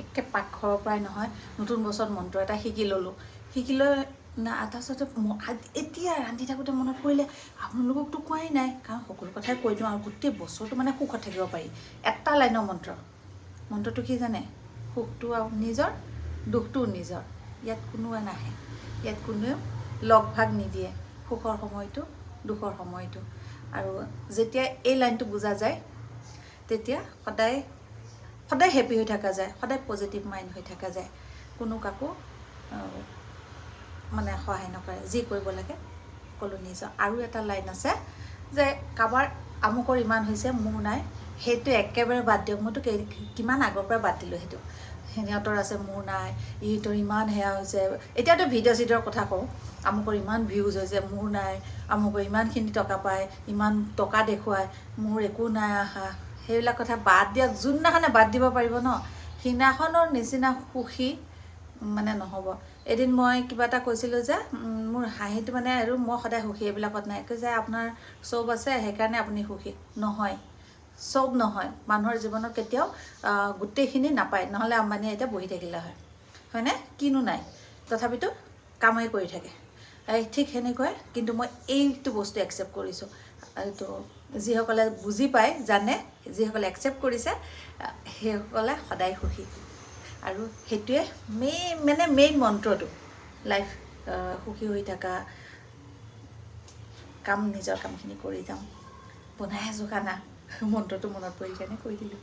একে পাকঘৰৰ পৰাই নহয় নতুন বছৰত মন্ত্ৰ এটা শিকি ল'লোঁ। শিকি লৈ না তাৰপিছতে এতিয়া ৰান্ধি থাকোঁতে মনত পৰিলে আপোনালোককতো কোৱাই নাই, কাৰণ সকলো কথাই কৈ দিওঁ আৰু গোটেই বছৰটো মানে সুখত থাকিব পাৰি। এটা লাইনৰ মন্ত্ৰটো কি জানে? সুখটো নিজৰ, দুখটোও নিজৰ। ইয়াত কোনোৱে নাহে, ইয়াত কোনেও লগ ভাগ নিদিয়ে সুখৰ সময়টো দুখৰ সময়টো। আৰু যেতিয়া এই লাইনটো বুজা যায় তেতিয়া সদায় হেপী হৈ থকা যায়, সদায় পজিটিভ মাইণ্ড হৈ থকা যায়। কোনো কাকো মানে সহায় নকৰে, যি কৰিব লাগে সকলো নিজৰ। আৰু এটা লাইন আছে যে কাৰোবাৰ আমুকৰ ইমান হৈছে মোৰ নাই, সেইটো একেবাৰে বাদ দিয়ক। মইতো কিমান আগৰ পৰা বাদ দিলোঁ সেইটো। সিহঁতৰ আছে মোৰ নাই, ইহঁতৰ ইমান সেয়া হৈছে। এতিয়াতো ভিডিঅ' চিডিঅ'ৰ কথা কওঁ, আমুকৰ ইমান ভিউজ হৈছে মোৰ নাই, আমুকৰ ইমানখিনি টকা পায়, ইমান টকা দেখুৱায়, মোৰ একো নাই আহা। সেইবিলাক কথা বাদ দিয়ক। যোনদিনাখনে বাদ দিব পাৰিব ন, সিদিনাখনৰ নিচিনা সুখী মানে নহ'ব। এদিন মই কিবা এটা কৈছিলোঁ যে মোৰ হাঁহিটো মানে আৰু মই সদায় সুখী, এইবিলাকত নাই। কৈছে আপোনাৰ চব আছে সেইকাৰণে আপুনি সুখী। নহয়, চব নহয়। মানুহৰ জীৱনত কেতিয়াও গোটেইখিনি নাপায়, নহ'লে আম্বানীয়ে এতিয়া বহি থাকিলে হয়, হয়নে? কিনো নাই, তথাপিতো কামেই কৰি থাকে। ঠিক সেনেকুৱাই কিন্তু মই এইটো বস্তু একচেপ্ট কৰিছোঁ। এইটো যিসকলে বুজি পায় জানে, যিসকলে একচেপ্ট কৰিছে সেইসকলে সদায় সুখী। আৰু সেইটোৱে মেইন মন্ত্ৰটো লাইফ। সুখী হৈ থকা, নিজৰ কামখিনি কৰি যাওঁ। বনাই আছোঁ খানা, মন্ত্ৰটো মনত পৰিল কাৰণে কৈ দিলোঁ।